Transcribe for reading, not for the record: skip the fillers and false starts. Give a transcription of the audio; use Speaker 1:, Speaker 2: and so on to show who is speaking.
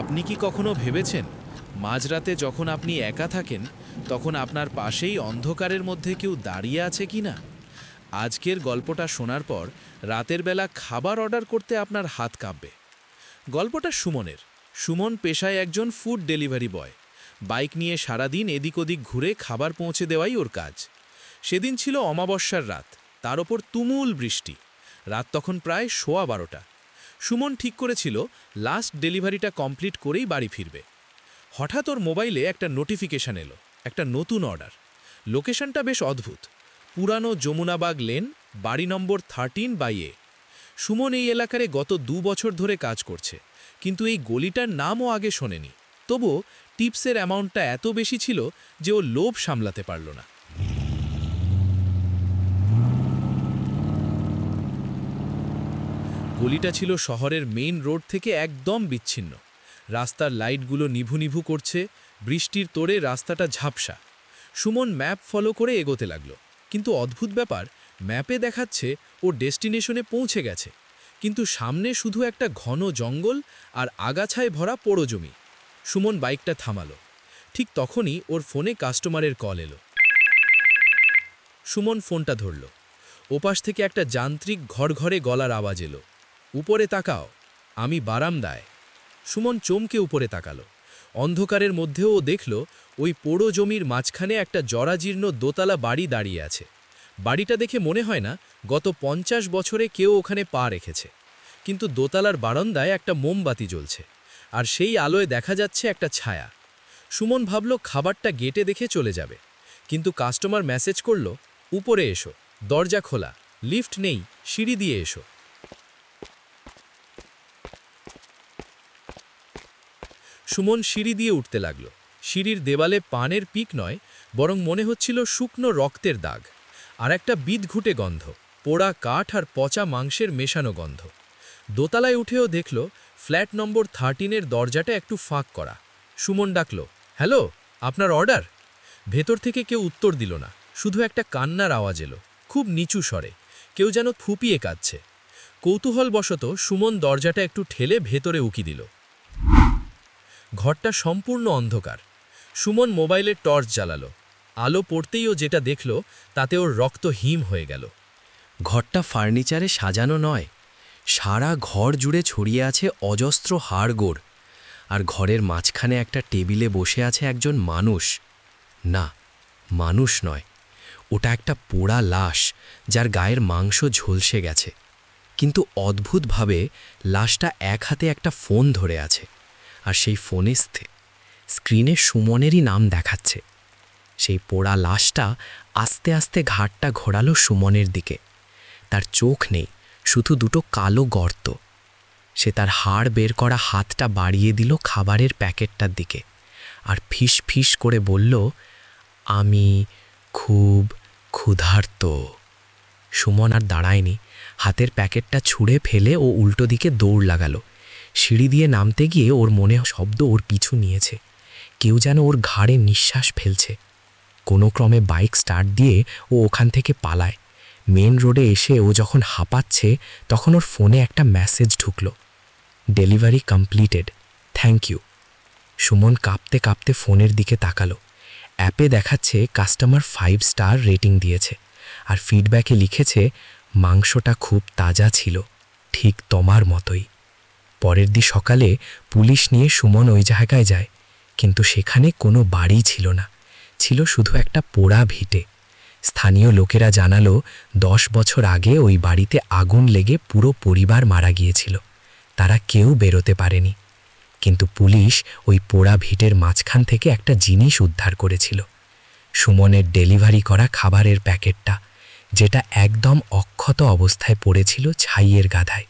Speaker 1: আপনি কি কখনো ভেবেছেন মাঝরাতে যখন আপনি একা থাকেন তখন আপনার পাশেই অন্ধকারের মধ্যে কেউ দাঁড়িয়ে আছে কিনা? আজকের গল্পটা শোনার পর রাতের বেলা খাবার অর্ডার করতে আপনার হাত কাঁপবে। গল্পটা সুমনের। সুমন পেশায় একজন ফুড ডেলিভারি বয়। বাইক নিয়ে সারাদিন এদিক ওদিক ঘুরে খাবার পৌঁছে দেওয়াই ওর কাজ। সেদিন ছিল অমাবস্যার রাত, তার ওপর তুমুল বৃষ্টি। রাত তখন প্রায় 12:15। সুমন ঠিক করেছিল লাস্ট ডেলিভারিটা কমপ্লিট করেই বাড়ি ফিরবে। হঠাৎ ওর মোবাইলে একটা নোটিফিকেশন এলো, একটা নতুন অর্ডার। লোকেশনটা বেশ অদ্ভুত, পুরানো যমুনাবাগ লেন, বাড়ি নম্বর 13/A। সুমন এই এলাকারে গত 2 বছর ধরে কাজ করছে, কিন্তু এই গলিটার নামও আগে শোনেনি। তবুও টিপসের অ্যামাউন্টটা এত বেশি ছিল যে ও লোভ সামলাতে পারল না। গলিটা ছিল শহরের মেইন রোড থেকে একদম বিচ্ছিন্ন। রাস্তার লাইটগুলো নিভু নিভু করছে, বৃষ্টির তোড়ে রাস্তাটা ঝাপসা। সুমন ম্যাপ ফলো করে এগোতে লাগলো, কিন্তু অদ্ভুত ব্যাপার, ম্যাপে দেখাচ্ছে ও ডেস্টিনেশনে পৌঁছে গেছে, কিন্তু সামনে শুধু একটা ঘন জঙ্গল আর আগাছায় ভরা পোড়ো জমি। সুমন বাইকটা থামালো। ঠিক তখনই ওর ফোনে কাস্টমারের কল এলো। সুমন ফোনটা ধরল। ওপাশ থেকে একটা যান্ত্রিক ঘরঘরে গলার আওয়াজ এলো, উপরে তাকাও, আমি বারান্দায়। সুমন চমকে উপরে তাকালো। অন্ধকারের মধ্যেও ও দেখল ওই পোড়ো জমির মাঝখানে একটা জরাজীর্ণ দোতলা বাড়ি দাঁড়িয়ে আছে। বাড়িটা দেখে মনে হয় না গত 50 বছরে কেউ ওখানে পা রেখেছে, কিন্তু দোতলার বারান্দায় একটা মোমবাতি জ্বলছে, আর সেই আলোয় দেখা যাচ্ছে একটা ছায়া। সুমন ভাবল খাবারটা গেটে দেখে চলে যাবে, কিন্তু কাস্টমার মেসেজ করল, উপরে এসো, দরজা খোলা, লিফট নেই, সিঁড়ি দিয়ে এসো। সুমন সিঁড়ি দিয়ে উঠতে লাগল। সিঁড়ির দেওয়ালে পানের পিক নয়, বরং মনে হচ্ছিল শুকনো রক্তের দাগ, আর একটা বিদঘুটে গন্ধ, পোড়া কাঠ আর পচা মাংসের মেশানো গন্ধ। দোতলায় উঠেও দেখল ফ্ল্যাট নম্বর 13-এর দরজাটা একটু ফাঁক করা। সুমন ডাকল, হ্যালো, আপনার অর্ডার? ভেতর থেকে কেউ উত্তর দিল না, শুধু একটা কান্নার আওয়াজ এলো, খুব নিচু স্বরে, কেউ যেন ফুপিয়ে কাঁদছে। কৌতূহলবশত সুমন দরজাটা একটু ঠেলে ভেতরে উকি দিল। ঘরটা সম্পূর্ণ অন্ধকার। সুমন মোবাইলের টর্চ জ্বালালো। আলো পড়তেই ও যেটা দেখল তাতে ওর রক্ত হিম হয়ে গেল।
Speaker 2: ঘরটা ফার্নিচারে সাজানো নয়, সারা ঘর জুড়ে ছড়িয়ে আছে অজস্র হাড়গোড়, আর ঘরের মাঝখানে একটা টেবিলে বসে আছে একজন মানুষ। না, মানুষ নয়, ওটা একটা পোড়া লাশ, যার গায়ের মাংস ঝলসে গেছে। কিন্তু অদ্ভুতভাবে লাশটা এক হাতে একটা ফোন ধরে আছে, আর সেই ফোনে স্ক্রিনে সুমনেরই নাম দেখাচ্ছে। সেই পোড়া লাশটা আস্তে আস্তে ঘাটটা ঘোরালো সুমনের দিকে। তার চোখ নেই, শুধু দুটো কালো গর্ত। সে তার হাড় বের করা হাতটা বাড়িয়ে দিল খাবারের প্যাকেটটার দিকে, আর ফিস ফিস করে বলল, আমি খুব ক্ষুধার্ত। সুমন আর দাঁড়ায়নি, হাতের প্যাকেটটা ছুঁড়ে ফেলে ও উল্টো দিকে দৌড় লাগালো। সিঁড়ি দিয়ে নামতে গিয়ে ওর মনে শব্দ ওর পিছু নিয়েছে, কেউ যেন ওর ঘাড়ে নিঃশ্বাস ফেলছে। কোনো ক্রমে বাইক স্টার্ট দিয়ে ও ওখান থেকে পালায়। মেন রোডে এসে ও যখন হাঁপাচ্ছে, তখন ওর ফোনে একটা মেসেজ ঢুকলো, delivery completed, thank you. Suman কাঁপতে কাঁপতে ফোনের দিকে তাকালো। অ্যাপে দেখাচ্ছে কাস্টমার 5 স্টার রেটিং দিয়েছে, আর ফিডব্যাকে লিখেছে, মাংসটা খুব তাজা ছিল, ঠিক তোমার মতোই। পরের দিন সকালে পুলিশ নিয়ে সুমন ওই জায়গায় যায়, কিন্তু সেখানে কোনো বাড়ি ছিল না, ছিল শুধু একটা পোড়া ভিটে। স্থানীয় লোকেরা জানালো 10 বছর আগে ওই বাড়িতে আগুন লেগে পুরো পরিবার মারা গিয়েছিল, তারা কেউ বেরোতে পারেনি। কিন্তু পুলিশ ওই পোড়া ভিটের মাঝখান থেকে একটা জিনিস উদ্ধার করেছিল, সুমনের ডেলিভারি করা খাবারের প্যাকেটটা, যেটা একদম অক্ষত অবস্থায় পড়েছিল ছাইয়ের গাদায়।